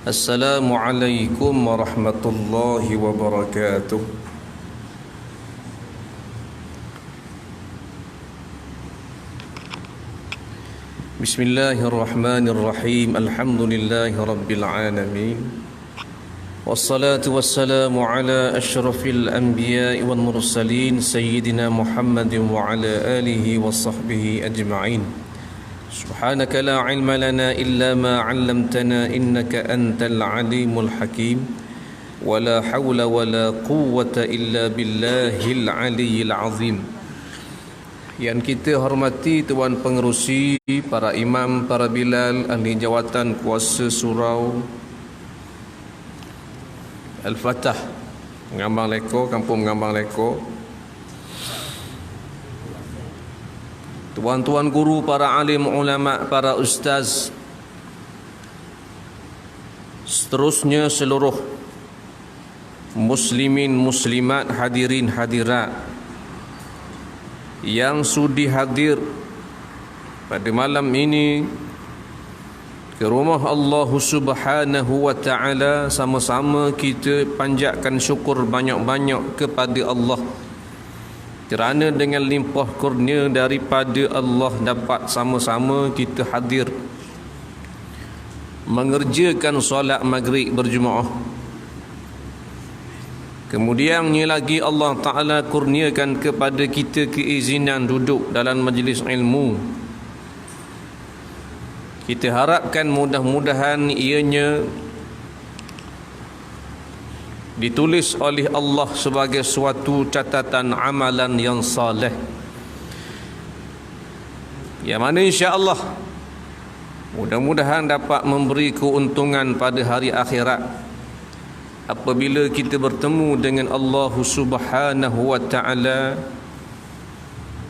Assalamualaikum warahmatullahi wabarakatuh. Bismillahirrahmanirrahim. Alhamdulillahi rabbil alamin. Wassalatu wassalamu ala asyrafil anbiya'i wal mursalin Sayyidina Muhammadin wa ala alihi wa sahbihi ajma'in. Subhanaka la ilma lana illa ma 'allamtana innaka antal alimul hakim. Wa la hawla wa la quwwata illa billahil aliyyil azim. Yang kita hormati Tuan Pengerusi, para imam, para bilal, ahli jawatan kuasa surau Al-Fatah Ngambang Leko, Kampung Ngambang Leko, tuan-tuan guru, para alim ulama, para ustaz, seterusnya seluruh muslimin muslimat, hadirin hadirat yang sudi hadir pada malam ini ke rumah Allah Subhanahu wa ta'ala. Sama-sama kita panjatkan syukur banyak-banyak kepada Allah kerana dengan limpah kurnia daripada Allah dapat sama-sama kita hadir mengerjakan solat maghrib berjemaah. Kemudiannya lagi Allah Ta'ala kurniakan kepada kita keizinan duduk dalam majlis ilmu. Kita harapkan mudah-mudahan ianya ditulis oleh Allah sebagai suatu catatan amalan yang saleh, yang mana insya-Allah mudah-mudahan dapat memberi keuntungan pada hari akhirat apabila kita bertemu dengan Allah Subhanahu wa ta'ala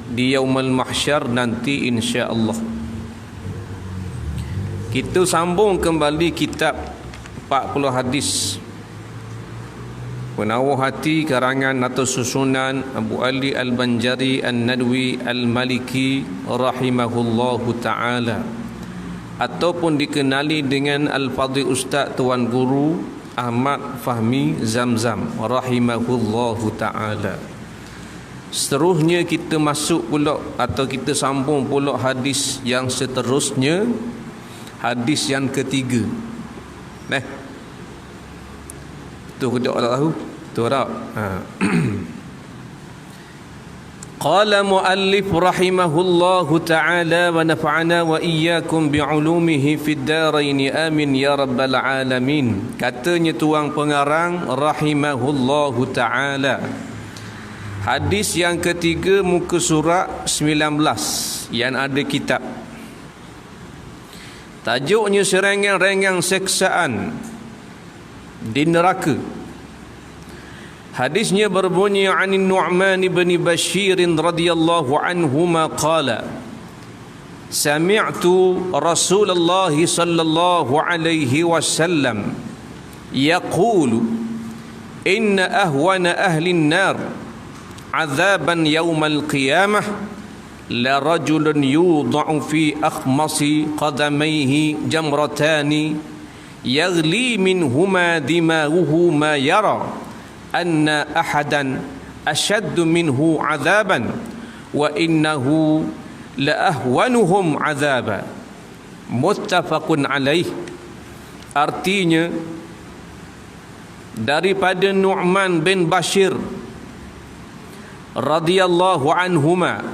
di yaumul mahsyar nanti insya-Allah. Kita sambung kembali kitab 40 hadis Penawar Hati karangan atau susunan Abu Ali Al-Banjari An-Nadwi Al-Maliki rahimahullahu ta'ala, ataupun dikenali dengan Al-Fadhil Ustaz Tuan Guru Ahmad Fahmi Zamzam rahimahullahu ta'ala. Seterusnya kita masuk pula atau kita sambung pula hadis yang seterusnya, hadis yang ketiga. Tu kita tak tahu. Tu tak. Qala muallif rahimahullahu ta'ala wa nafa'ana wa iyyakum bi'ulumihi fid darain amin ya rabbal alamin. Katanya tuang pengarang rahimahullahu ta'ala, hadis yang ketiga muka surat 19 yang ada kitab. Tajuknya serengang-rengang seksaan di neraka. Hadisnya berbunyi anin Nu'man bin Bashir radhiyallahu anhuma qala sami'tu Rasulullah sallallahu alaihi wasallam yaqulu inna ahwana ahli an-nar 'adzaban yawmal qiyamah la rajulun yudha'u fi akhmasi qadamayhi jamratani yaghli minhuma dimaghuhu ma yara anna ahadan ashaddu minhu 'adzaban wa innahu la ahwanuhum 'adzaba. Muttafaqun alaih. Artinya daripada Nu'man bin Bashir radhiyallahu anhuma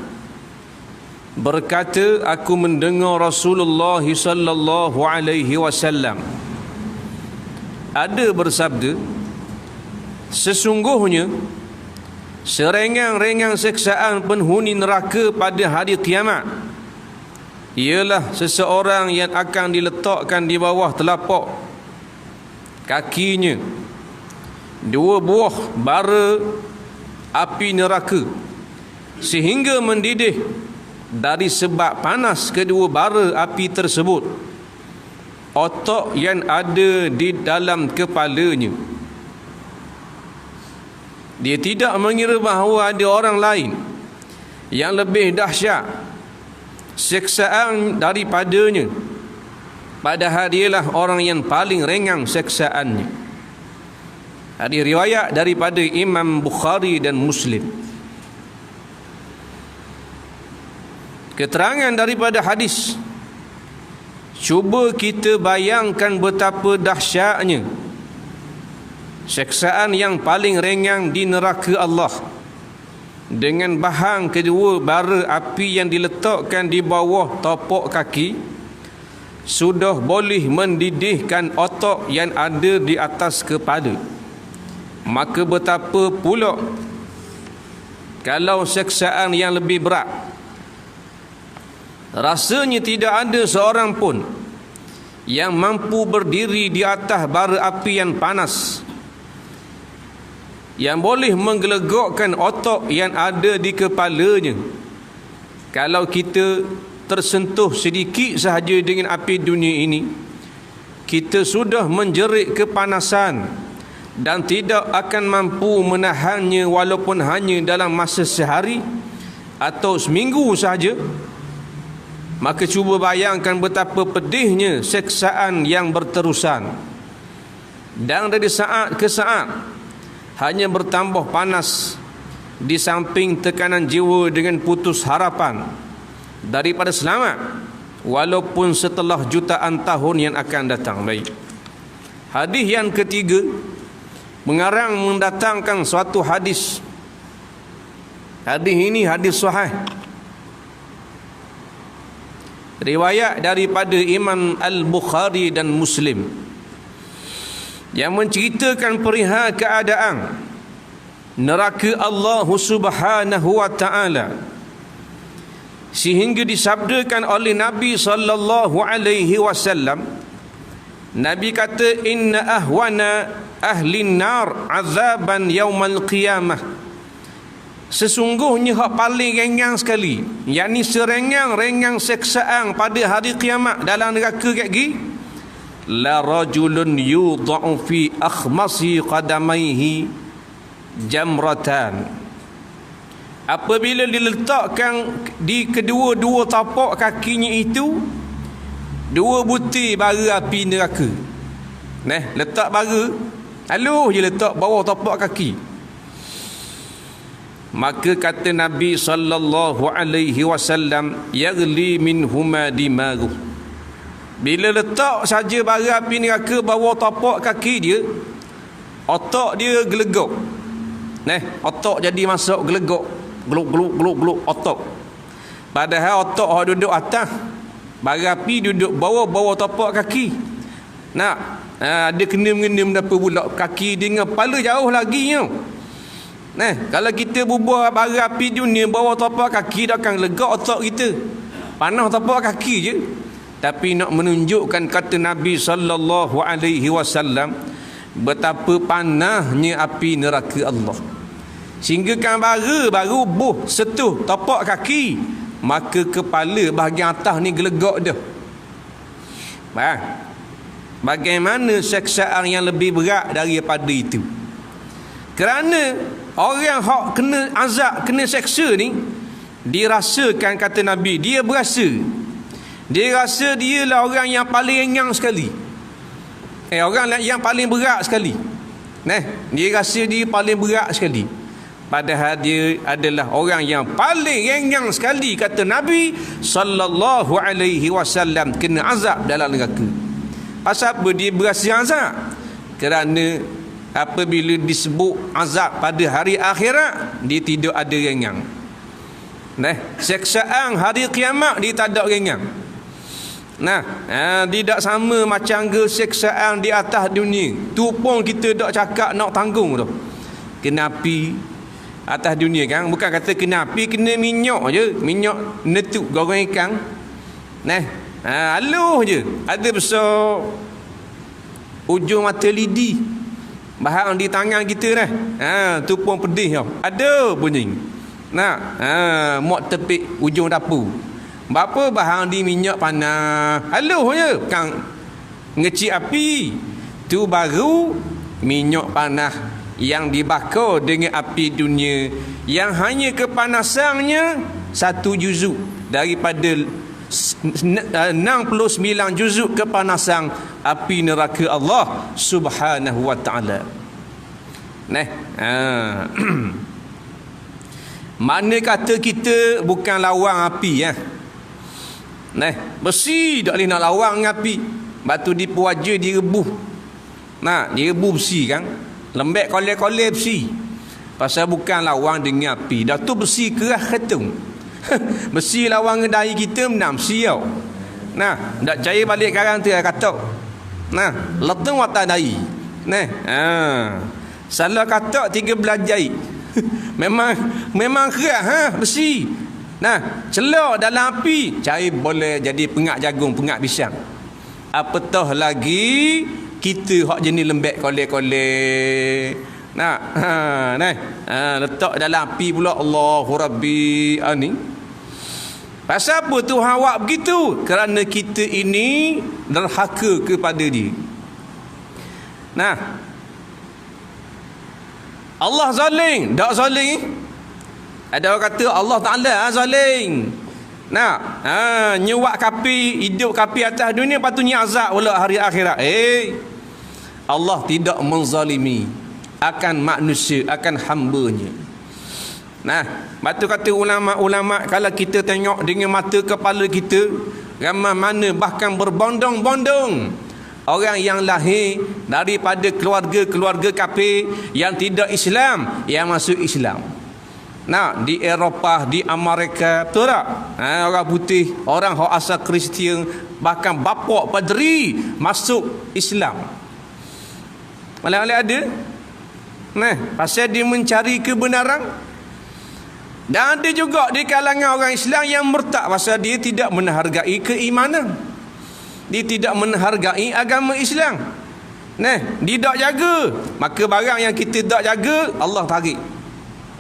berkata, aku mendengar Rasulullah sallallahu alaihi wasallam ada bersabda, sesungguhnya serengang-rengang seksaan penghuni neraka pada hari kiamat ialah seseorang yang akan diletakkan di bawah telapak kakinya 2 buah bara api neraka sehingga mendidih dari sebab panas kedua bara api tersebut otak yang ada di dalam kepalanya. Dia tidak mengira bahawa ada orang lain yang lebih dahsyat seksaan daripadanya padahal dialah orang yang paling ringan seksaannya. Hadis riwayat daripada Imam Bukhari dan Muslim. Keterangan daripada hadis, cuba kita bayangkan betapa dahsyatnya seksaan yang paling ringan di neraka Allah, dengan bahan kedua bara api yang diletakkan di bawah tapak kaki sudah boleh mendidihkan otak yang ada di atas kepala. Maka betapa pula kalau seksaan yang lebih berat. Rasanya tidak ada seorang pun yang mampu berdiri di atas bara api yang panas, yang boleh menggelegakkan otak yang ada di kepalanya. Kalau kita tersentuh sedikit sahaja dengan api dunia ini, kita sudah menjerit kepanasan dan tidak akan mampu menahannya walaupun hanya dalam masa sehari atau seminggu sahaja. Maka cuba bayangkan betapa pedihnya seksaan yang berterusan, dan dari saat ke saat hanya bertambah panas, di samping tekanan jiwa dengan putus harapan daripada selamat walaupun setelah jutaan tahun yang akan datang. Baik. Hadis yang ketiga, mengarang mendatangkan suatu hadis. Hadis ini hadis sahih, riwayat daripada Imam Al-Bukhari dan Muslim, yang menceritakan perihal keadaan neraka Allah Subhanahu wa taala, sehingga disabdakan oleh Nabi sallallahu alaihi wasallam. Nabi kata, inna ahwana ahlin nar azaban yaumal qiyamah, sesungguhnya hak paling ringan sekali, yakni serengang-rengang seksaan pada hari kiamat dalam neraka gigi, la rajulun yudha'u fi akhmasi qadamaihi jamratan, apabila diletakkan di kedua-dua tapak kakinya itu dua butir bara api neraka. Letak bara, halus je letak bawah tapak kaki. Maka kata Nabi sallallahu alaihi wasallam, yaghli minhuma dimagu, bila letak saja bara api neraka bawah tapak kaki dia, otak dia gelegak. Otak jadi masuk gelegak, geluk otak. Padahal otak duduk atas, bara api duduk bawah tapak kaki. Dia kena-mengena apa pula kaki dia dengan kepala jauh lagi tau. Kalau kita bubuh bara api dunia bawah tapak kaki, dah akan lega otak kita. Panas tapak kaki je. Tapi nak menunjukkan kata Nabi sallallahu alaihi wasallam betapa panasnya api neraka Allah, sehingga kan bara baru buh setuh tapak kaki, maka kepala bahagian atas ni gelegak dah. Bagaimana seksaan yang lebih berat daripada itu? Kerana orang hak kena azab, kena seksa ni, dirasakan, kata Nabi, dia rasa dia lah orang yang paling ringan sekali, orang yang paling berat sekali. Dia rasa dia paling berat sekali, padahal dia adalah orang yang paling ringan sekali, kata Nabi sallallahu alaihi wasallam, kena azab dalam neraka. Pasal apa dia berasa azab? Kerana apabila disebut azab pada hari akhirat, dia tidak ada ringan. Seksaan hari kiamat dia tak ada ringan. Tidak sama macam ke seksaan di atas dunia. Tu pun kita tak cakap nak tanggung tu. Kena api atas dunia kan, bukan kata kena api, kena minyak je, minyak netuk goreng ikan. Halus je, ada besar ujung mata lidi, bahan di tangan kita tu pun pedih tau. Ada bunyi mok tepik ujung dapur, berapa bahan di minyak panas, halus je, bukan ngecik api. Tu baru minyak panas yang dibakar dengan api dunia, yang hanya kepanasannya 1 juzuk daripada 69 juzuk kepanasan api neraka Allah Subhanahu wa taala. Mana kata kita bukan lawan api ya. Besi tak boleh nak lawan dengan api. Batu di pewaja direbuh. Direbuh besi kan. Lembek kolek-kolek besi. Pasal bukan lawan dengan api. Dah tu besi keras ketung. Besi lawan dengan dahi kita menang besi tau. Dak percaya balik sekarang tu katok. Letung watak dahi. Salah katok 13 jahit. Memang keras besi. Celok dalam api cari boleh jadi pengak jagung, pengak pisang. Apatah lagi kita hak jenis lembek kolek-kolek. Letak dalam api pula Allahu Rabbi ni. Pasal apa Tuhan awak begitu? Kerana kita ini derhaka kepada dia. Allah zalim, tak zalim. Ada orang kata Allah Ta'ala zalim. Nyewak kapi, hidup kapi atas dunia, patutnya azab pula hari akhirat. Allah tidak menzalimi akan manusia, akan hamba-Nya. Batu kata ulama-ulama, kalau kita tengok dengan mata kepala kita, ramai mana bahkan berbondong-bondong orang yang lahir daripada keluarga-keluarga kafir yang tidak Islam, yang masuk Islam. Di Eropah, di Amerika, betul tak? Orang putih, orang yang asal Kristian, bahkan bapak padri masuk Islam. Malah ada. Pasal dia mencari kebenaran. Dan ada juga di kalangan orang Islam yang murtad pasal dia tidak menghargai keimanan. Dia tidak menghargai agama Islam. Dia tak jaga. Maka barang yang kita tak jaga, Allah tarik.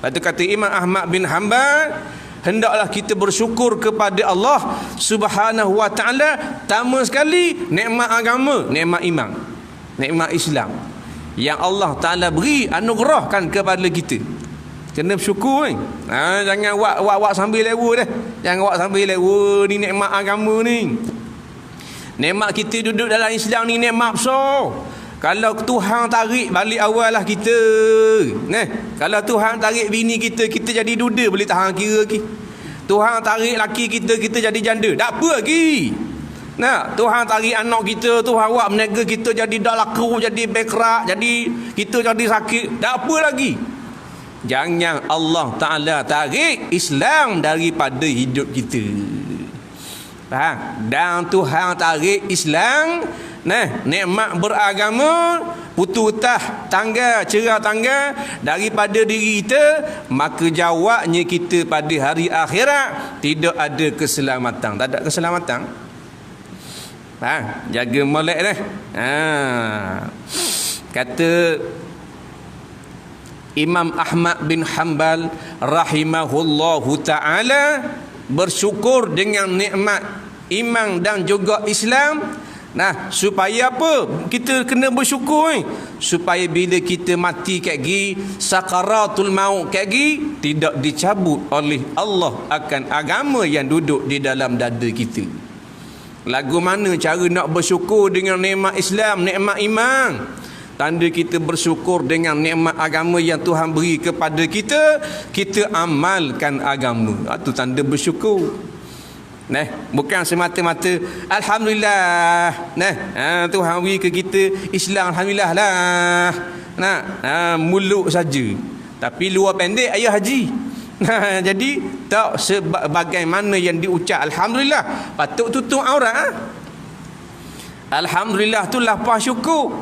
Lepas tu kata Imam Ahmad bin Hanbal, hendaklah kita bersyukur kepada Allah Subhanahu wa taala, pertama sekali nikmat agama, nikmat iman, nikmat Islam yang Allah Taala beri, anugerahkan kepada kita. Kena bersyukur ni. Jangan wak sambil lewa dah. Jangan wak sambil lewa ni nikmat agama ni. Nikmat kita duduk dalam Islam ni nikmat besar. Kalau Tuhan tarik balik awal lah kita. Kalau Tuhan tarik bini kita, kita jadi duda boleh tahan kira lagi. Tuhan tarik laki kita, kita jadi janda. Tak apa lagi. Tuhan tarik anak kita, Tuhan buat meniaga kita jadi dak laku, jadi bankrupt, jadi kita jadi sakit. Tak apa lagi. Jangan Allah Ta'ala tarik Islam daripada hidup kita. Dan Tuhan tarik Islam, nikmat beragama, putus utah tangga, cerah tangga daripada diri kita, maka jawabnya kita pada hari akhirat tidak ada keselamatan. Tak ada keselamatan. Jaga molek dah. Kata Imam Ahmad bin Hanbal rahimahullahu ta'ala, bersyukur dengan nikmat iman dan juga Islam. Supaya apa? Kita kena bersyukur ni. Supaya bila kita mati kat gi, sakaratul maut kat gi, tidak dicabut oleh Allah akan agama yang duduk di dalam dada kita. Lagu mana cara nak bersyukur dengan nikmat Islam, nikmat iman? Tanda kita bersyukur dengan nikmat agama yang Tuhan beri kepada kita, kita amalkan agama. Itu tanda bersyukur. Bukan semata-mata alhamdulillah. Tuhan beri ke kita Islam, alhamdulillah lah. Mulut saja. Tapi luar pendek ayah haji. Jadi tak sebagaimana yang diucap alhamdulillah, patut tutup aurat. Alhamdulillah tu lafaz syukur.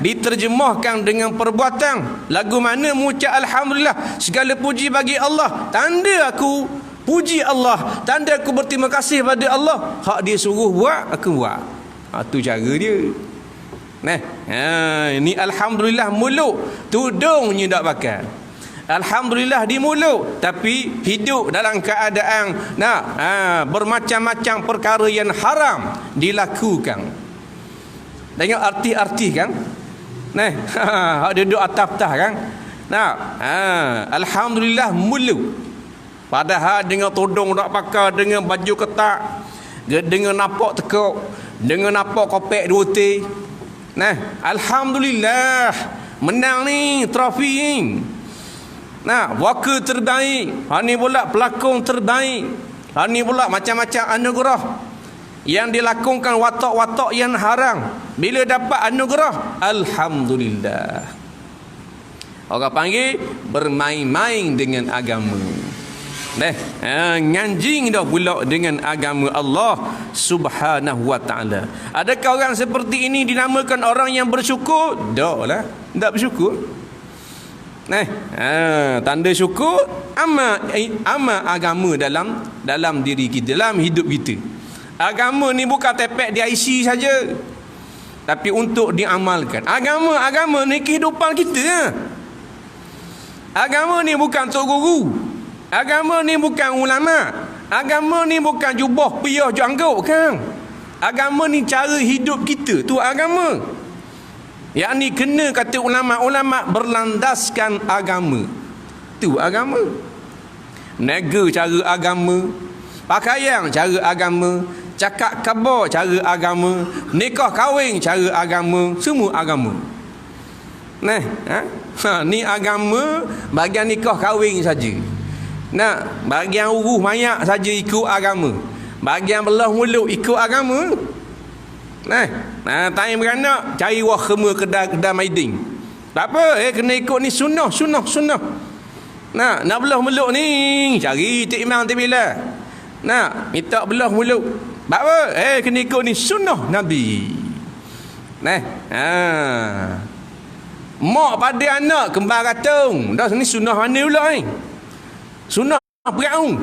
Diterjemahkan dengan perbuatan. Lagu mana mengucap alhamdulillah, segala puji bagi Allah, tanda aku puji Allah, tanda aku berterima kasih pada Allah. Hak dia suruh buat, aku buat. Itu cara dia. Ini alhamdulillah mulut, tudungnya tak bakal. Alhamdulillah di mulut, tapi hidup dalam keadaan bermacam-macam perkara yang haram dilakukan. Tengok artis-artis kan. Hak duduk atas-atas kan. Alhamdulillah mulut. Padahal dengan todong tak pakai, dengan baju ketat, Dengan nampak tekuk, dengan nampak kopek dua teh. Nah, alhamdulillah menang ni trofi ni. Nah, wakil terbaik, ni pula pelakon terbaik, ni pula macam-macam anugerah yang dilakukan watak-watak yang haram. Bila dapat anugerah, alhamdulillah. Orang panggil bermain-main dengan agama. Nganjing dah pula dengan agama Allah Subhanahu wa ta'ala. Adakah orang seperti ini dinamakan orang yang bersyukur? Tak lah, tak bersyukur. Tanda syukur amal agama dalam diri kita, dalam hidup kita. Agama ni bukan tepek di IC saja, tapi untuk diamalkan. Agama ni kehidupan kita. Agama ni bukan tok guru. Agama ni bukan ulama. Agama ni bukan jubah piyah janggut kan. Agama ni cara hidup kita, tu agama. Yang ni kena kata ulama-ulama berlandaskan agama. Tu agama. Nega cara agama, pakaian cara agama, cakap khabar cara agama, nikah kahwin cara agama, semua agama. Ni agama bahagian nikah kahwin saja. Bahagian uruh mayat saja ikut agama. Bahagian belah mulut ikut agama. Time beranak cari wah khema kedai maiding. Tak apa, kena ikut ni sunnah. Nak belah mulut ni cari Tik Imam Tik Bilal. Minta belah mulut. Tak apa, kena ikut ni sunnah Nabi. Mak pada anak kembar katung. Dah ni sunnah mana pula ni? Sunnah peraung.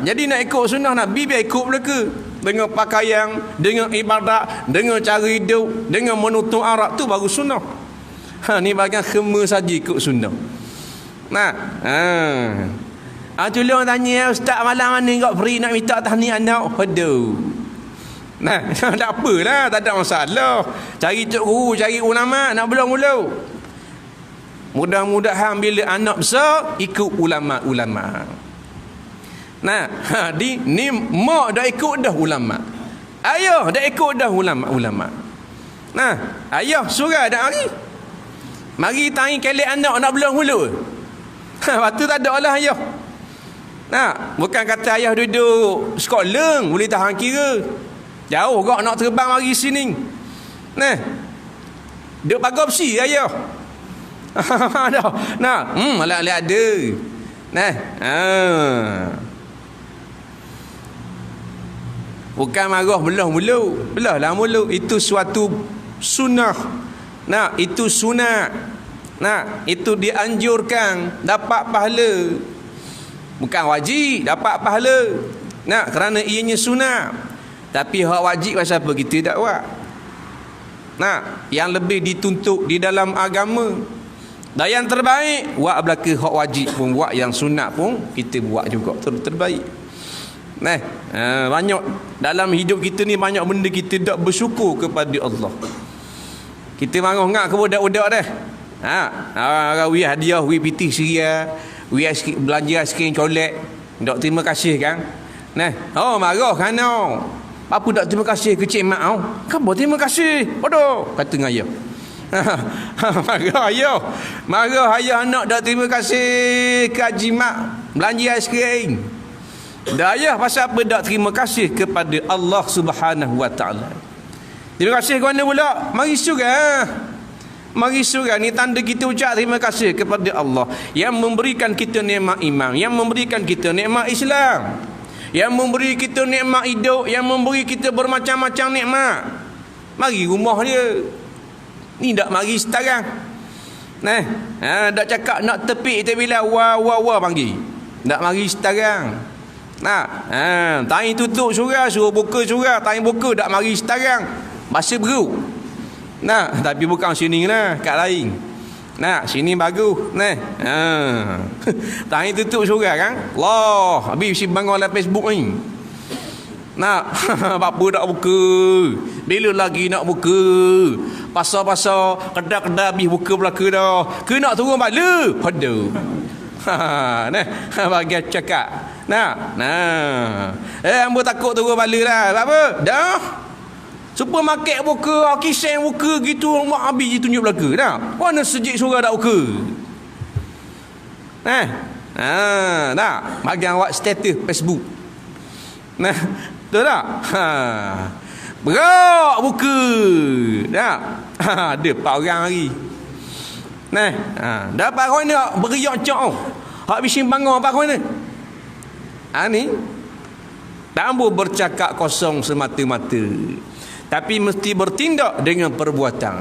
Jadi nak ikut sunnah Nabi, biar ikut belaka. Dengan pakaian, dengan ibadat, dengan cara hidup, dengan menutup aurat, tu baru sunnah. Ni bagian khema saja ikut sunnah. Tolong tanya ustaz malam ni kau free nak minta tahniah anak. Aduh. Tak apalah, tak ada masalah. Cari tok guru, cari ulama, nak belah mulut. Mudah-mudahan bila anak besar ikut ulama-ulama. Ni mak dah ikut dah ulama. Ayah dah ikut dah ulama-ulama. Ayah surah dah hari. Mari tanya kelek anak nak belah mulut. Lepas tu tak ada lah ayah. Bukan kata ayah duduk sekolah boleh tahan kira. Jauh kau nak terbang mari sini. Duduk pagar besi ayah. Malah ada. Bukan marah belah mulut. Belahlah mulut. Itu suatu sunnah. Itu sunat. Itu dianjurkan, dapat pahala. Bukan wajib, dapat pahala. Kerana ianya sunat. Tapi hak wajib pasal apa kita tak buat? Yang lebih dituntut di dalam agama. Dan yang terbaik, buat belaka hak wajib pun buat, yang sunat pun kita buat juga terbaik. Banyak dalam hidup kita ni, banyak benda kita tak bersyukur kepada Allah. Kita marah ngak ke budak-budak dah. We hadiah, we pitih seria, we belanja skrin colek. Tak terima kasih kan? Marah kan no. Apa tak terima kasih ke cik mak kau? Kamu terima kasih. Bodoh, kata dengan ayah. Marah ayah anak tak terima kasih ke haji mak belanja aiskrim. Dah ayah pasal apa tak terima kasih kepada Allah Subhanahu wa ta'ala. Terima kasih ke mana pula? Mari surah. Ni tanda kita ucap terima kasih kepada Allah yang memberikan kita nikmat iman, yang memberikan kita nikmat Islam, yang memberi kita nikmat hidup, yang memberi kita bermacam-macam nikmat. Mari rumah dia. Ni tak mari sekarang. Tak cakap nak tepik bila wah panggil. Tak mari sekarang. Tanya tutup surah, suruh buka surah, tanya buka tak mari sekarang. Bahasa beruk. Tapi bukan sini lah, kat lain. Sini bagus. Tanya tutup surah kan. Allah, habis si bangun dalam Facebook ni. Apa tak buka? Bila lagi nak buka? Pasal-pasal kedai-kedai habis buka belaka dah. Ke nak turun bala? Aduh. Bagi cakap. Hamba takut turun bala lah. Apa? Dah. Supermarket buka, kisah buka gitu, mak habis je tunjuk belaka. Dah. Mana sejik surah dak buka? Dah. Bagi awak status Facebook. Betul tak? Berak buka. Dah. Ada 4 orang hari. Dapat kau ni beriak cok. Hak bising bangun apa kau ni? Ni tak boleh bercakap kosong semata-mata. Tapi mesti bertindak dengan perbuatan.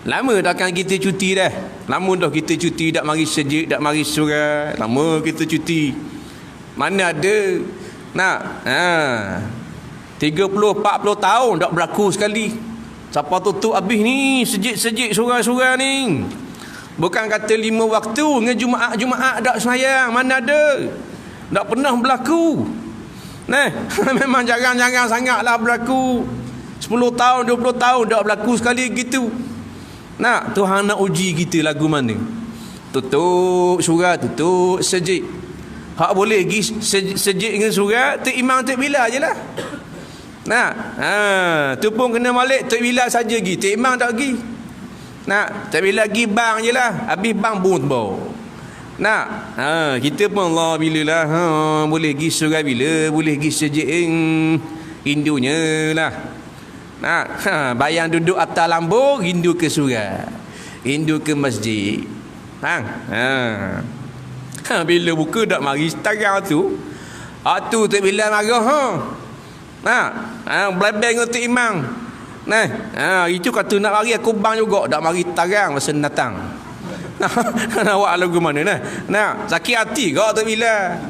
Lama dah kan kita cuti dah. Lama dah kita cuti, tak mari sejik, tak mari surat. Lama kita cuti. Mana ada 30-40 tahun tak berlaku sekali. Siapa tutup habis ni sejik-sejik surah-surah ni. Bukan kata 5 waktu dengan Jumaat tak semayang. Mana ada. Tak pernah berlaku. Memang jarang-jarang sangatlah berlaku. 10 tahun, 20 tahun tak berlaku sekali gitu. Tuhan nak uji kita lagu mana. Tutup surah, tutup sejik. Hak boleh pergi sejik dengan surah, Tok Imam Tok Bilal je lah. Tu pun kena malik Tok Bilal saja pergi. Tok Imam tak pergi. Tok Bilal pergi bang je lah. Habis bang pun terbau. Kita pun Allah bila lah. Boleh pergi surah bila, boleh pergi sejik rindunya lah. Bayang duduk atas lambu, rindu ke surah, rindu ke masjid. Bila buka tak mari setarang tu. Tu Tok Bilal marah. Belabang dengan Tok Imam. Itu kata nak mari aku bang juga, tak mari tarang masa datang. Awak lagu mana sakit hati kau Tok Bilal.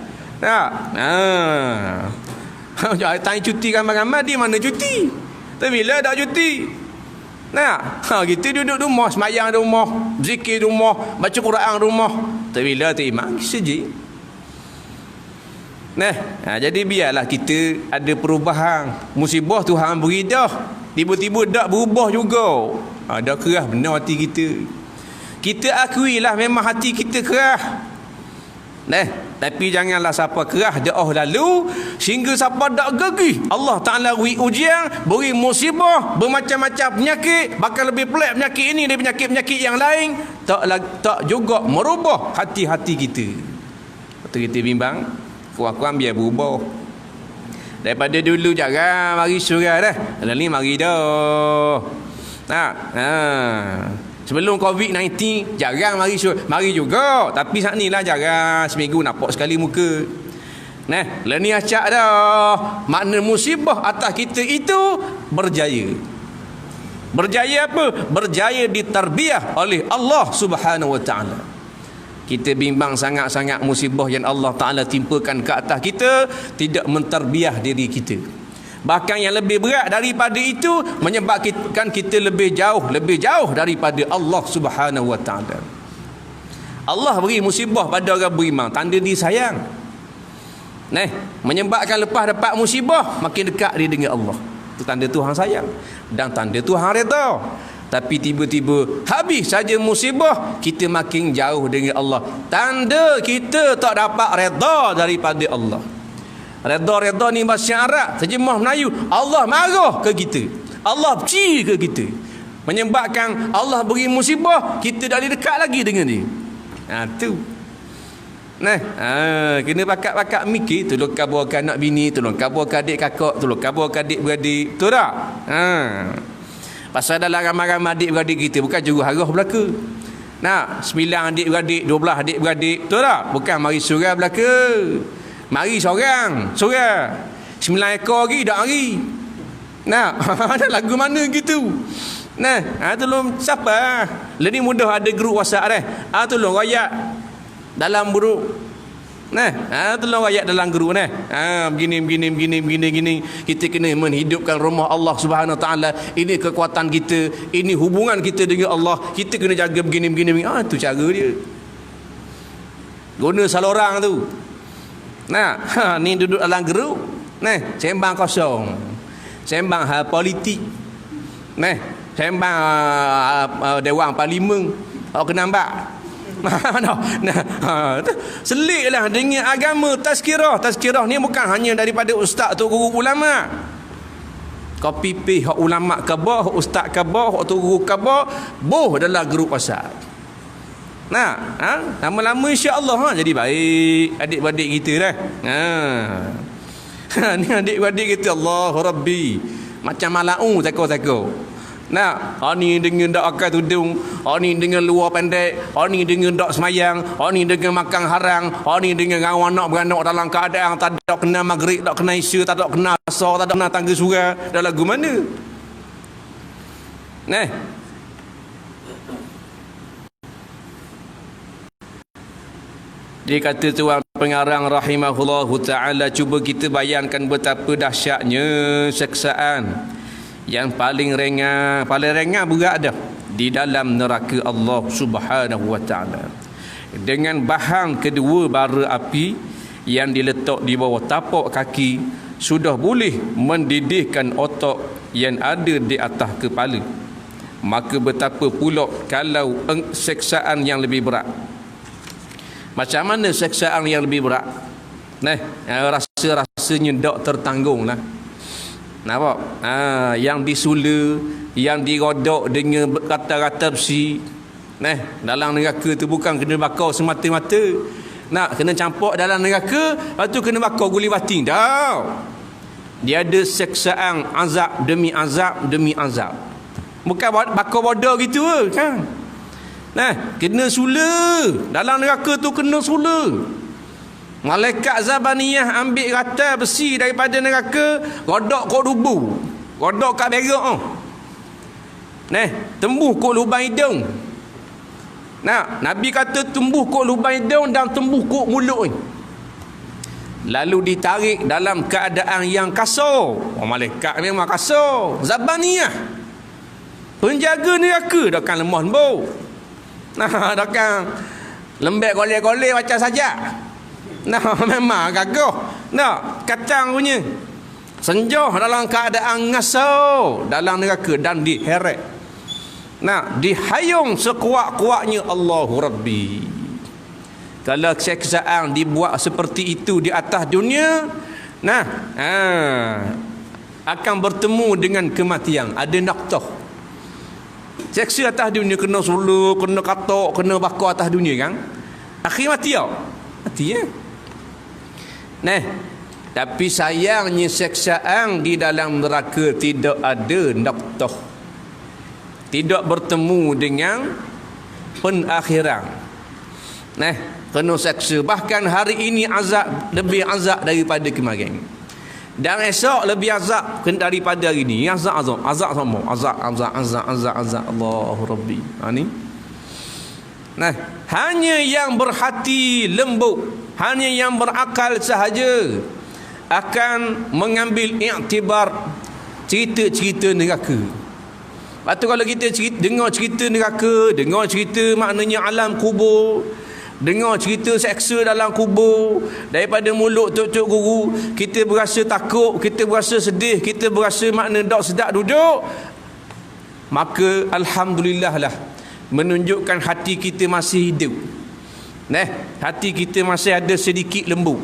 Tanya cuti ramai-ramai, di mana cuti? Tok Bilal tak cuti. Kita duduk rumah, semayang rumah, zikir rumah, baca Quran rumah. Tok Bilal Tok Imam sejik. Jadi biarlah kita ada perubahan. Musibah Tuhan beri dah. Tiba-tiba tak berubah juga. Dah kerah benar hati kita. Kita akuilah memang hati kita kerah. Tapi janganlah siapa kerah dah lalu sehingga siapa tak gagih. Allah Ta'ala beri ujian, beri musibah, bermacam-macam penyakit, bahkan lebih pelik penyakit ini dari penyakit-penyakit yang lain, tak juga merubah hati-hati kita. Lepas kita bimbang, kurang-kurang biar berubah. Daripada dulu jarang mari surah dah. Dalam ni mari dah. Sebelum COVID-19 jarang mari surah. Mari juga, tapi saat ni lah jarang, seminggu nampak sekali muka. Lah ni acak dah. Makna musibah atas kita itu berjaya. Berjaya apa? Berjaya ditarbiyah oleh Allah Subhanahu Wa Ta'ala. Kita bimbang sangat-sangat musibah yang Allah Ta'ala timpakan ke atas kita tidak mentarbiah diri kita. Bahkan yang lebih berat daripada itu, menyebabkan kita lebih jauh daripada Allah Subhanahu Wa Ta'ala. Allah beri musibah pada orang beriman, tanda dia sayang. Menyebabkan lepas dapat musibah makin dekat dia dengan Allah. Itu tanda Tuhan sayang dan tanda Tuhan redha. Tapi tiba-tiba habis saja musibah, kita makin jauh dengan Allah. Tanda kita tak dapat redha daripada Allah. Redha ni bahasa Arab, terjemah Melayu, Allah marah ke kita, Allah benci ke kita. Menyebabkan Allah beri musibah, kita dah dekat lagi dengan dia. Tu. Kena bakat-bakat mikir, tolong kabarkan anak bini, tolong kabarkan adik kakak, tolong kabarkan adik beradik. Betul tak? Pasal dalam ramai-ramai adik-beradik kita bukan juru harah belaka. 9 adik-beradik, 12 adik-beradik. Betul tak? Bukan mari surah belaka. Mari seorang, surah. 9 ekor lagi tak mari. Ada lagu mana gitu. Tolong siapa? Lebih mudah ada grup WhatsApp dah. Tolong rakyat dalam grup. Tolong ayat dalam guru begini. Kita kena menghidupkan rumah Allah Subhanahu Wa Taala. Ini kekuatan kita, ini hubungan kita dengan Allah. Kita kena jaga begini. Tu cara dia. Guna salorang tu. Ni duduk dalam guru. Sembang kosong. Sembang hal politik. Sembang Dewan Parlimen. Awak kena nampak? Seliklah dengan agama tazkirah. Tazkirah ni bukan hanya daripada ustaz atau guru ulama. Copy paste hak ulama khabar, hak ustaz khabar, hak tu guru khabar, boh dalam grup WhatsApp. Nah, lama-lama insya-Allah jadi baik adik-beradik kita dah. Ni adik-beradik kita, Allah Rabbi. Macam malau takut-takut. Nah, ni dengan dak pakai tudung, ni dengan luar pendek, ni dengan dak semayang, ni dengan makan harang, ni dengan kawan anak beranak dalam keadaan tak ada kena maghrib, tak kena isya, tak ada kena asar, tak ada kena tangga surau. Dah lagu mana? Nah. Dia kata tuan pengarang rahimahullahu ta'ala, cuba kita bayangkan betapa dahsyatnya seksaan yang paling ringan berat dah di dalam neraka Allah Subhanahu wa ta'ala. Dengan bahan kedua bara api yang diletak di bawah tapak kaki sudah boleh mendidihkan otak yang ada di atas kepala. Maka betapa pula kalau seksaan yang lebih berat. Macam mana seksaan yang lebih berat? Rasa-rasanya tak tertanggung lah. Nampak? Yang disula, yang dirodok dengan kata-kata besi. Dalam neraka tu bukan kena bakar semata-mata. Nak kena campur dalam neraka, lepas tu kena bakar guli batin. Dah. Dia ada seksaan azab demi azab demi azab. Bukan bakar bodoh gitu kan? Kena sula. Dalam neraka tu kena sula. Malaikat Zabaniyah ambil rata besi daripada neraka, rodok kat dubu, rodok kat berak. Tembus kat lubang hidung. Nabi kata tembus kat lubang hidung dan tembus kat mulut ni. Lalu ditarik dalam keadaan yang kasar. Malaikat memang kasar. Zabaniyah, penjaga neraka, dah kan lemah lembut. Dah kan lembek golek-golek macam saja. Memang gagah. Kacang punya. Senjah dalam keadaan ngasau dalam neraka dan diheret. Dihayung sekuat-kuatnya Allahu Rabbi. Kalau seksaan dibuat seperti itu di atas dunia, akan bertemu dengan kematian. Ada naktah. Seksa atas dunia kena suluh, kena katok, kena bakar atas dunia kan. Akhir mati tau. Mati ya. Tapi sayangnya seksaan di dalam neraka tidak ada naktah. Tidak bertemu dengan penakhiran. Kena seksa. Bahkan hari ini azab lebih azab daripada kemarin. Dan esok lebih azab daripada hari ini. Azab sama. Azab Allahu Rabbi. Ni. Hanya yang berhati lembut, hanya yang berakal sahaja akan mengambil iktibar cerita-cerita neraka. Lepas tu kalau kita dengar cerita neraka, dengar cerita maknanya alam kubur, dengar cerita seksa dalam kubur daripada mulut tok-tok guru, kita berasa takut, kita berasa sedih, kita berasa makna tak sedap duduk, maka alhamdulillah lah, menunjukkan hati kita masih hidup. Hati kita masih ada sedikit lembut.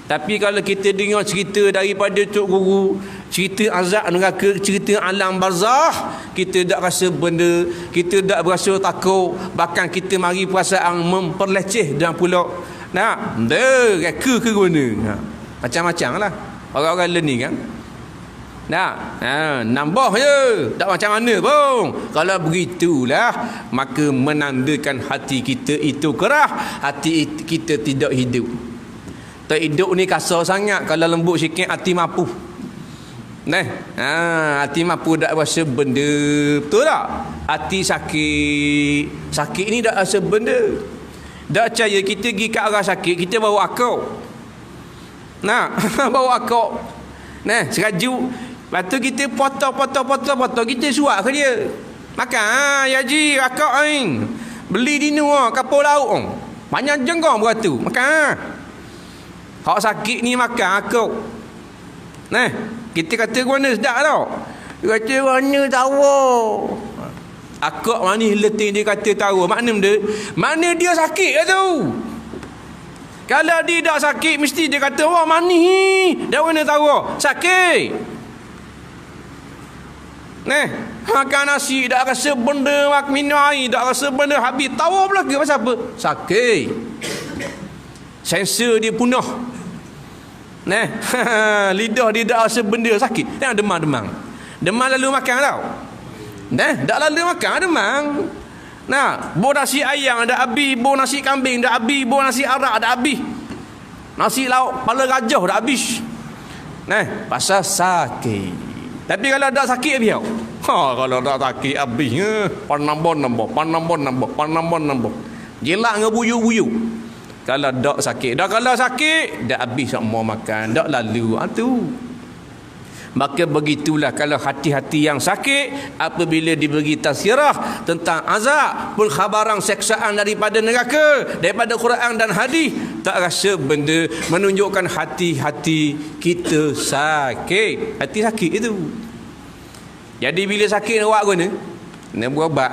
Tapi kalau kita dengar cerita daripada tok guru, cerita azab neraka, cerita alam barzah, kita tak rasa benda, kita tak berasa takut, bahkan kita mari perasaan memperleceh dan pula reka ke guna. Macam-macam lah orang-orang learning kan. Nambah je, tak macam mana pun. Kalau begitulah, maka menandakan hati kita itu kerah, hati kita tidak hidup. Tak hidup ni kasar sangat. Kalau lembut sikit hati mampu. Hati mampu tak rasa benda. Betul tak? Hati sakit ni tak rasa benda. Tak percaya kita pergi ke arah sakit, kita bawa akau. Bawa akau. Seraju. Lepas tu kita potong, kita suap ke dia. Makan, ya ji, akau aing. Beli di nuah, kapal laut. Banyak jenggong beratu. Makan. Hak sakit ni makan akau. Kita kata mana sedap tau. Dia kata mana tahu. Akak manis letih dia kata tahu. Mana dia sakit ke tu? Kalau dia tak sakit, mesti dia kata, wah manis. Dah mana tahu? Sakit. Makan nasi, tak rasa benda, minum air, tak rasa benda, habis. Tahu pula ke pasal apa? Sakit. Sensor dia punah. Lidah dia tak rasa benda, sakit. Tengok demam. Demam lalu makan tau. Tak lalu makan, demam. Bau nasi ayam dah habis, bau nasi kambing dah habis, bau nasi arak dah habis. Nasi lauk kepala gajah dah habis. Pasal sakit. Tapi kalau tak sakit habis tau. Kalau tak sakit habisnya panambon nambah. Jelak ngebuyu-buyu. Kalau tak sakit, kalau sakit dah habis semua makan, dak lalu tu. Maka begitulah kalau hati-hati yang sakit apabila diberi tazkirah tentang azab, pengkhabaran seksaan daripada neraka, daripada Quran dan hadis, tak rasa benda menunjukkan hati-hati kita sakit. Hati sakit itu. Jadi bila sakit nak buat guna? Nak berubat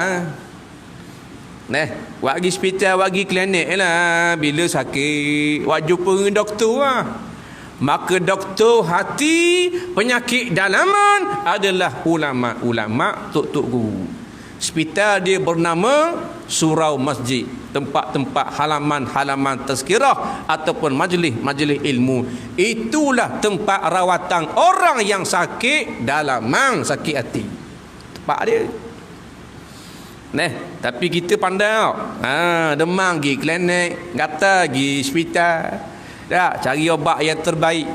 buat pergi hospital, buat pergi klinik lah. Bila sakit, buat jumpa dengan doktor lah. Maka doktor hati penyakit dalaman adalah ulama-ulama, tok-tok guru. Hospital dia bernama surau masjid, tempat-tempat halaman-halaman tazkirah ataupun majlis-majlis ilmu. Itulah tempat rawatan orang yang sakit dalaman, sakit hati. Tempat dia. Tapi kita pandai tau. Demam pergi klinik, gatal pergi hospital. Cari obat yang terbaik.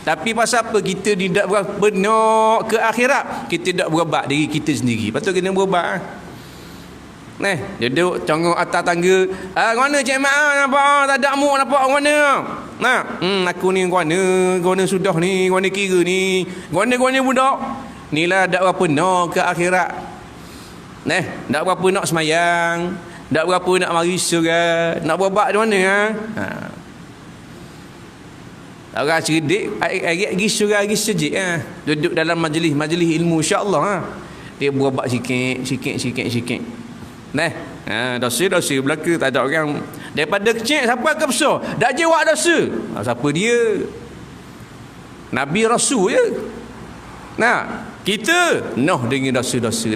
Tapi pasal apa kita tidak benar ke akhirat? Kita tidak berubat diri kita sendiri. Patut kena berubat. Duduk congok atas tangga. Mana Cik Mak? Nampak tak ada mu, nampak mana? Aku ni guna sudah ni, guna kira ni, guna budak. Inilah tak berapa nak ke akhirat. Tak berapa nak semayang, tak berapa nak mari surga, nak berubat di mana Orang cerdik pergi surah pergi sejik duduk dalam majlis ilmu insya-Allah dia berubat sikit. Dosa belaka tak ada orang daripada kecil sampai ke besar dak je buat dosa. Siapa dia? Nabi Rasul je. Kita dengan dosa-dosa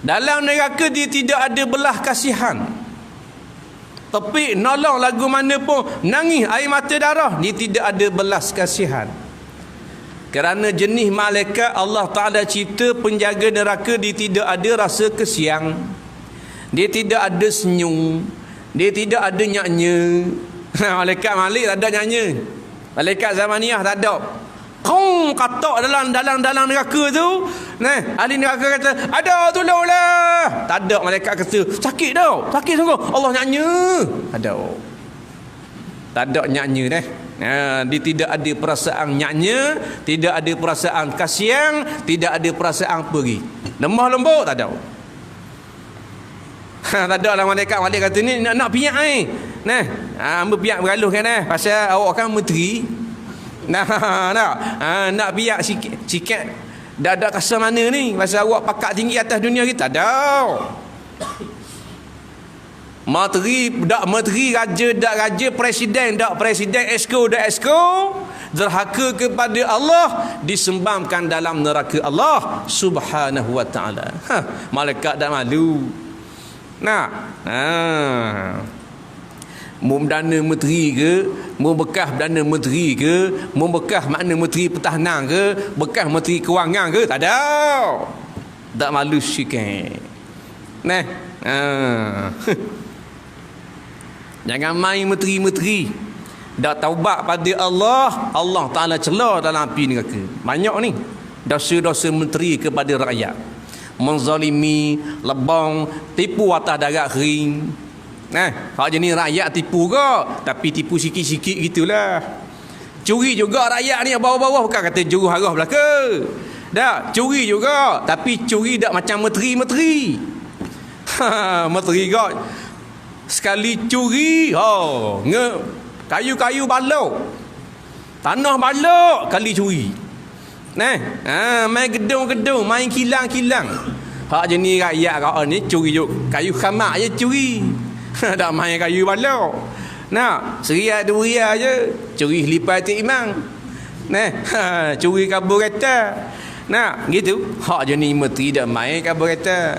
Dalam neraka dia tidak ada belah kasihan. Tapi nolong lagu mana pun, nangis air mata darah, dia tidak ada belas kasihan. Kerana jenis malaikat Allah Ta'ala cipta penjaga neraka, dia tidak ada rasa kesiang, dia tidak ada senyum, dia tidak ada nyaknya. Malaikat Malik tak ada nyaknya. Malaikat Zamaniyah tak ada. Kau katak dalam neraka tu. Ahli neraka kata, ada tolonglah. Tak ada. Malaikat kata, sakit tau. Sakit sungguh. Allah nyaknya. Ada. Tak ada nyaknya dia tidak ada perasaan nyaknya, tidak ada perasaan kasihan, tidak ada perasaan pergi. Lemah lembut tak ada. Tak ada lah malaikat kata ni nak piak ambil piak beraluh kan pasal awak kan menteri. Nak biar sikit dah ada rasa mana ni pasal awak pakat tinggi atas dunia kita. Tak ada. Menteri raja dak raja, presiden dak presiden, esko dak esko, derhaka kepada Allah, disembamkan dalam neraka Allah Subhanahu wa taala. Malaikat dak malu. Mu dana menteri ke, mu bekas dana menteri ke, mu bekas makna menteri pertahanan ke, bekas menteri kewangan ke, tak ada. Tak malu sikit. Jangan main menteri-menteri. Dak taubat pada Allah, Allah Ta'ala celah dalam api neraka. Banyak ni dosa-dosa menteri kepada rakyat. Menzalimi, lebang, tipu atas darat kering. Hak jenis rakyat tipu ke, tapi tipu sikit-sikit gitulah. Curi juga rakyat ni bawah-bawah, bukan kata juru harah belaka. Dak, curi juga, tapi curi dak macam menteri-menteri. Menteri kau sekali curi, kayu-kayu balok, tanah balok kali curi. Main gedung-gedung, main kilang-kilang. Hak jenis rakyat kau ni curi kayu khamak je curi. Tak main kayu balok. Seriat duria je curi lipat Tok Imam. Curi karburetor. Gitu. Hak jenis menteri dak main karburetor.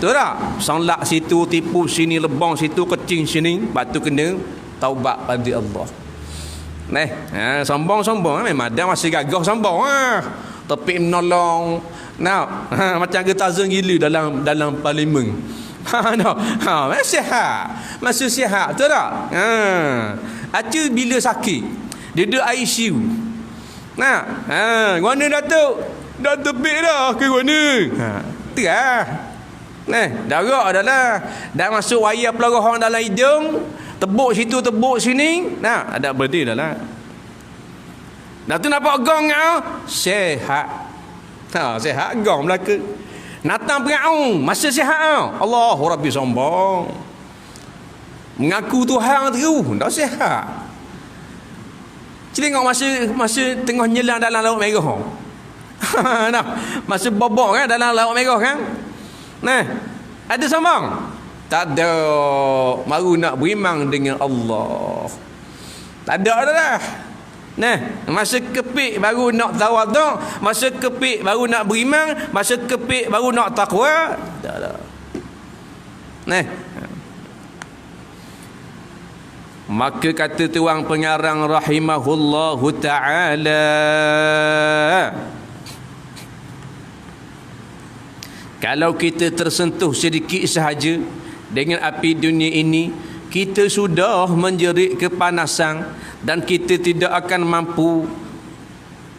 Betul tak? Sonlak situ, tipu sini, lebong situ, kecing sini, batu kena taubat pada Allah. Sombong-sombong memang ada masih gagah sombong tapi menolong. Macam getazun gila dalam parlimen. Masih sihat. Betul tak? Acu bila sakit duduk ICU. Mana Datuk? Dah tepik dah ke mana? Tu lah. Darah dah lah. Dah masuk wayar pelorong dalam hidung. Tebuk situ, tebuk sini. Ada berhenti dah lah. Tu nampak gong kau? Sehat. Sehat gong belaka. Natang pengaung. Masa sehat kau. Allahu Rabbi sombong. Mengaku Tuhan terus. Dah sehat. Tengok masa tengah nyelang dalam Laut Merah. Masa bobok kan dalam Laut Merah kan? Ada sombong? Tak ada. Baru nak beriman dengan Allah. Tak ada dah. Masa kepik baru nak tawaduk, masa kepik baru nak beriman, masa kepik baru nak takwa. Tak ada. Maka kata tuang pengarang rahimahullahu ta'ala, kalau kita tersentuh sedikit sahaja dengan api dunia ini, kita sudah menjerit kepanasan dan kita tidak akan mampu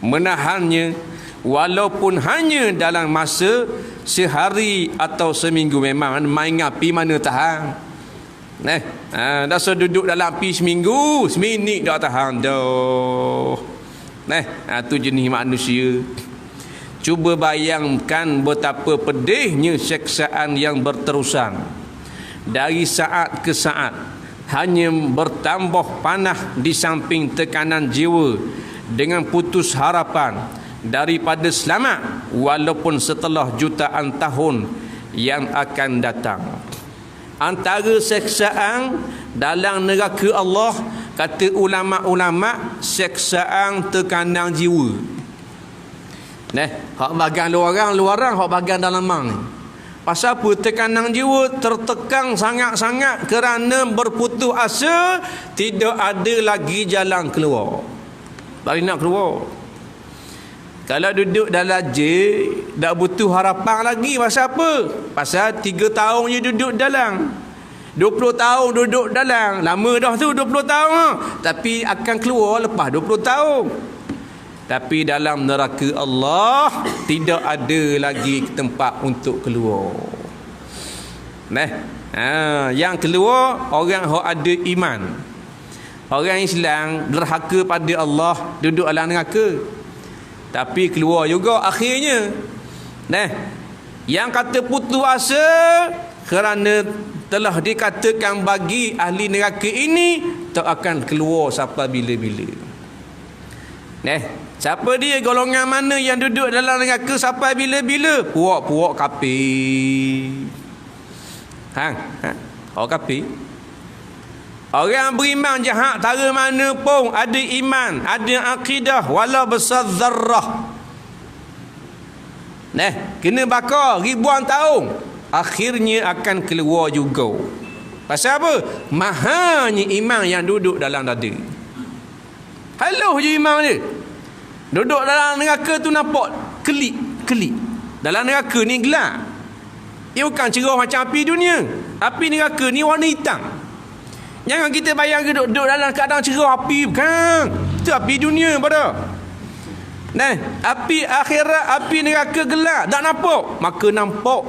menahannya walaupun hanya dalam masa sehari atau seminggu. Memang main api mana tahan. Dah duduk dalam api seminggu, seminit dah tahan dah. Tu jenis manusia. Cuba bayangkan betapa pedihnya siksaan yang berterusan dari saat ke saat, hanya bertambah panah di samping tekanan jiwa dengan putus harapan daripada selamat walaupun setelah jutaan tahun yang akan datang. Antara siksaan dalam neraka Allah, kata ulama-ulama, siksaan tekanan jiwa. Hak bagian luaran, hak bagian dalamang ni. Pasal apa? Tekanan jiwa, tertekan sangat-sangat kerana berputus asa, tidak ada lagi jalan keluar. Bagi nak keluar. Kalau duduk dalam je, tak butuh harapan lagi. Pasal apa? Pasal 3 tahun je duduk dalam, 20 tahun duduk dalam. Lama dah tu 20 tahun. Tapi akan keluar lepas 20 tahun. Tapi dalam neraka Allah tidak ada lagi tempat untuk keluar. Yang keluar orang yang ada iman. Orang Islam derhaka pada Allah, duduk dalam neraka. Tapi keluar juga akhirnya. Yang kata putus asa kerana telah dikatakan bagi ahli neraka ini tak akan keluar sampai bila-bila. Siapa dia? Golongan mana yang duduk dalam neraka sampai bila-bila? Puak-puak kafir. Orang kafir. Orang beriman jahat tara mana pun, ada iman, ada akidah, walau besar zarrah. Kena bakar ribuan tahun, akhirnya akan keluar juga. Pasal apa? Mahanya iman yang duduk dalam dada. Haluh je iman dia. Duduk dalam neraka tu nampak kelip. Dalam neraka ni gelap. Ia bukan cerah macam api dunia. Api neraka ni warna hitam. Jangan kita bayang duduk dalam keadaan cerah api. Bukan. Itu api dunia pada. Api akhirat, api neraka gelap. Tak nampak. Maka nampak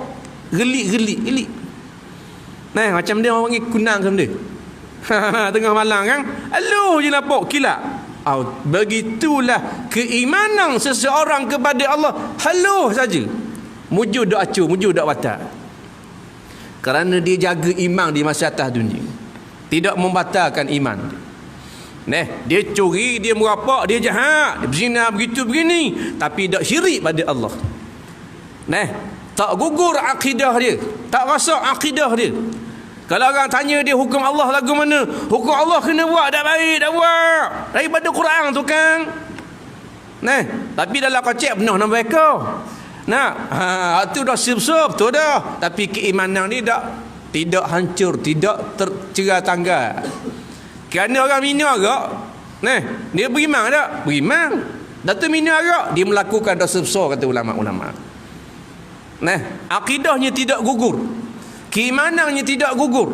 gelik. Macam dia orang panggil kunang macam dia. Tengah malam kan. Aluh je nampak kilap. Begitulah keimanan seseorang kepada Allah. Haluh saja. Mujud dak acur, mujud dak batal. Kerana dia jaga iman di masa atas dunia. Tidak membatalkan iman. Dia curi, dia merapak, dia jahat, dia berzina begitu begini, tapi tak syirik pada Allah. Tak gugur akidah dia, tak rasa akidah dia. Kalau orang tanya dia hukum Allah lagu mana? Hukum Allah kena buat, tak baik, tak buat. Daripada Quran tu kan. Tapi dalam kocek penuh nama mereka. Itu dah sib-sib tu dah. Tapi keimanan ni tidak hancur, tidak tercerai tanggal. Kerana orang mina agak, dia beriman tak? Beriman. Datuk mina agak, dia melakukan dosa besar, kata ulama-ulama. Akidahnya tidak gugur, keimanannya tidak gugur,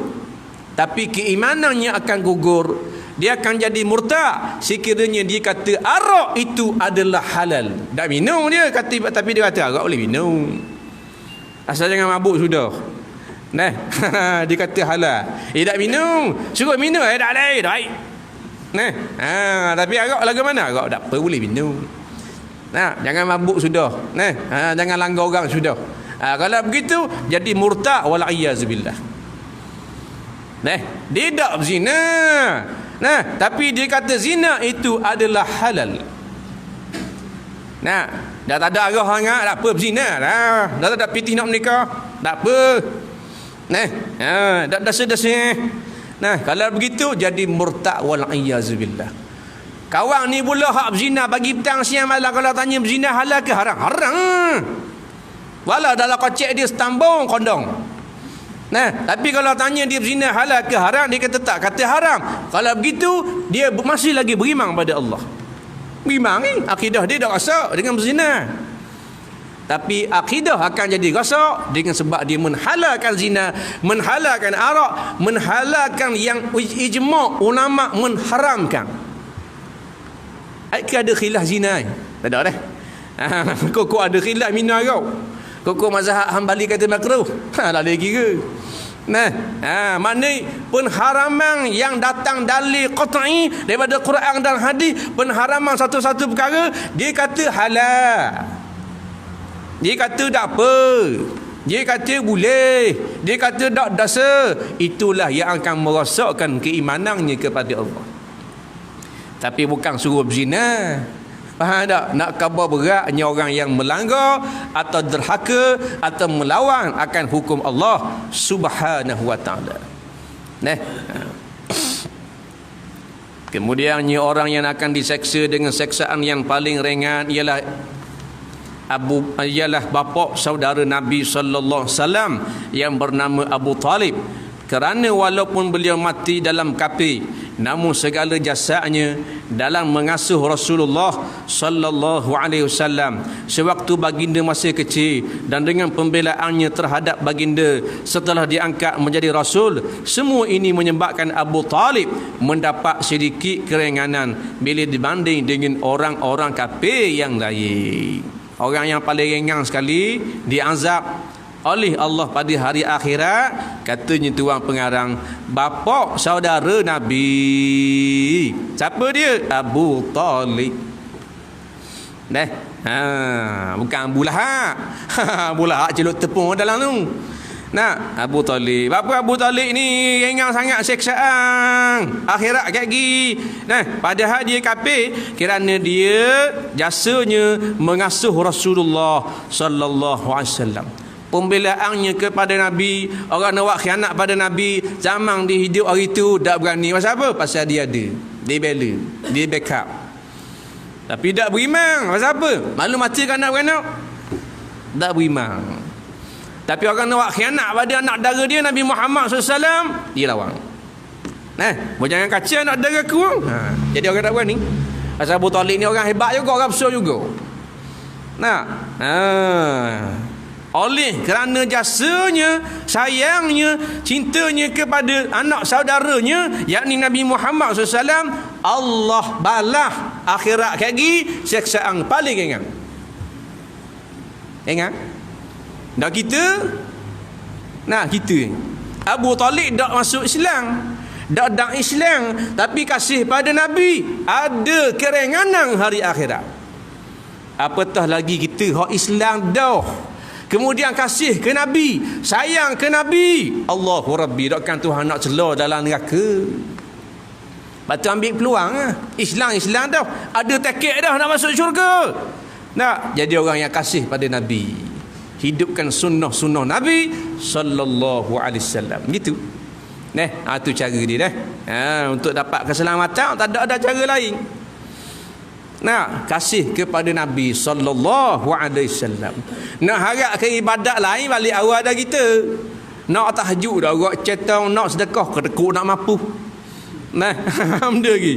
tapi keimanannya akan gugur. Dia akan jadi murtad sekiranya dia kata arak itu adalah halal. Tak minum dia kata, tapi dia kata arak boleh minum, asal jangan mabuk sudah. Dia kata halal. Tak minum, suruh minum tak boleh, tak baik. Tapi arak lagu mana? Arak tak apa, boleh minum. Jangan mabuk sudah. Jangan langgar orang sudah. Kalau begitu jadi murtad wal iyazbillah. Dia tak berzina. Tapi dia kata zina itu adalah halal. Dah tak ada arah sangat, tak apa berzina dah. Dah tak ada pitih nak menikah, tak apa. Dah dasa-dasa. Kalau begitu jadi murtad wal iyazbillah. Kawan ni pula hak berzina pagi petang siang malam, kalau tanya berzina halal ke haram? Haram. Walau dalam kocek dia setambung kondong. Tapi kalau tanya dia berzina halal ke haram, dia kata tak, kata haram. Kalau begitu dia masih lagi beriman pada Allah. Beriman ni akidah dia dah rosak dengan berzina. Tapi akidah akan jadi rosak dengan sebab dia menghalalkan zina, menghalalkan arak, menghalalkan yang ijma' ulama mengharamkan. Ada khilaf zina? Tak ada dah. Kok ada khilaf mina kau? Kok mazhab Hambali kata makruh? Tak boleh kira. Maknanya pengharaman yang datang dalil qat'i daripada Quran dan hadis, pengharaman satu-satu perkara, dia kata halal. Dia kata tak apa. Dia kata boleh. Dia kata tak dosa. Itulah yang akan merosakkan keimanannya kepada Allah. Tapi bukan suruh berzina. Faham tak? Nak khabar beratnya orang yang melanggar atau derhaka atau melawan akan hukum Allah Subhanahu wa taala. Kemudiannya orang yang akan diseksa dengan seksaan yang paling ringan ialah bapa saudara Nabi sallallahu alaihi wasallam yang bernama Abu Talib. Kerana walaupun beliau mati dalam kafir, namun segala jasanya dalam mengasuh Rasulullah sallallahu alaihi wasallam sewaktu baginda masih kecil, dan dengan pembelaannya terhadap baginda setelah diangkat menjadi rasul, semua ini menyebabkan Abu Talib mendapat sedikit keringanan bila dibanding dengan orang-orang kafir yang lain. Orang yang paling ringan sekali diazab oleh Allah pada hari akhirat, katanya tuan pengarang, bapa saudara Nabi. Siapa dia? Abu Talib. Bukan Abu Lahab. Abu Lahab celup tepung dalam tu. Abu Talib. Bapa Abu Talib ni ringan sangat seksaan akhirat kat gi. Padahal dia kafir kerana dia jasanya mengasuh Rasulullah sallallahu alaihi wasallam. Pembelaannya kepada Nabi, orang nak buat khianat pada Nabi zaman dia hidup hari itu tak berani. Pasal apa? Pasal dia ada, dia bela, dia backup. Tapi tak beriman. Pasal apa? Malu mati kan nak beranak, tak beriman. Tapi orang nak buat khianat pada anak dara dia Nabi Muhammad SAW, dia lawan. Jangan kaca anak dara aku. Jadi orang tak berani. Pasal Abu Talib ni orang hebat juga, orang besar juga. Oleh kerana jasanya, sayangnya, cintanya kepada anak saudaranya yakni Nabi Muhammad SAW, Allah balah akhirat lagi siksaan paling ringan. Ingat? Dah kita Abu Talib dak masuk Islam, dak Islam, tapi kasih pada Nabi, ada keringanan hari akhirat. Apatah lagi kita hak Islam dah, kemudian kasih ke Nabi, sayang ke Nabi. Allahu Rabbi, takkan Tuhan nak celah dalam neraka. Batu ambil peluang lah. Islam dah. Ada tiket dah nak masuk syurga. Nak jadi orang yang kasih pada Nabi. Hidupkan sunnah Nabi sallallahu alaihi wasallam. Gitu. Tu cara dia untuk dapat keselamatan tak ada cara lain. Kasih kepada Nabi sallallahu alaihi wasallam. Nak harap ke ibadat lain balik awal dah kita. Nak tahajud dah orang cetang, nak sedekah kedekut nak mampu. Alhamdulillah lagi.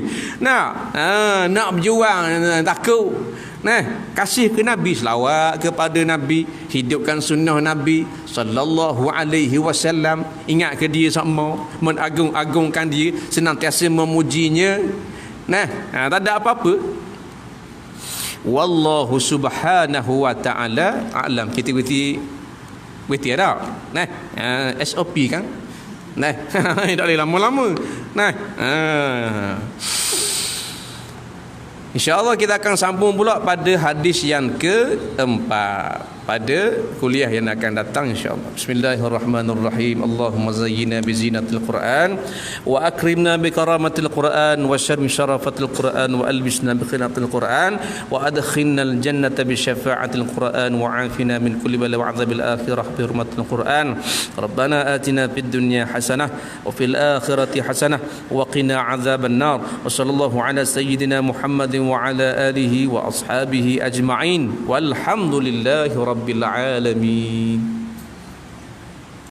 Nak berjuang takut. Kasih ke Nabi, selawat kepada Nabi, hidupkan sunnah Nabi sallallahu alaihi wasallam. Ingat ke dia sama, menagung-agungkan dia, senantiasa memujinya. Tak ada apa-apa. Wallahu subhanahu wa ta'ala a'lam. Kita berhenti ada. SOP kan. Tak boleh lama-lama. InsyaAllah kita akan sambung pula pada hadis yang keempat pada kuliah yang akan datang insyaAllah. Bismillahirrahmanirrahim. Allahumma zayyina bizinatil Quran wa akrimna bikaramatil Quran wa syarmi syarafatil Quran wa albisna bikhinatil Quran wa adkhilnal jannata bisyafa'atil Quran wa afina min kulli bala wa azabil akhirah bi hurmatil Quran. Rabbana atina fid dunya hasanah wa fil akhirati hasanah wa qina azaban nar. Wa sallallahu ala sayyidina Muhammadin wa ala alihi wa ashabihi ajma'in walhamdulillahi rabbil alamin.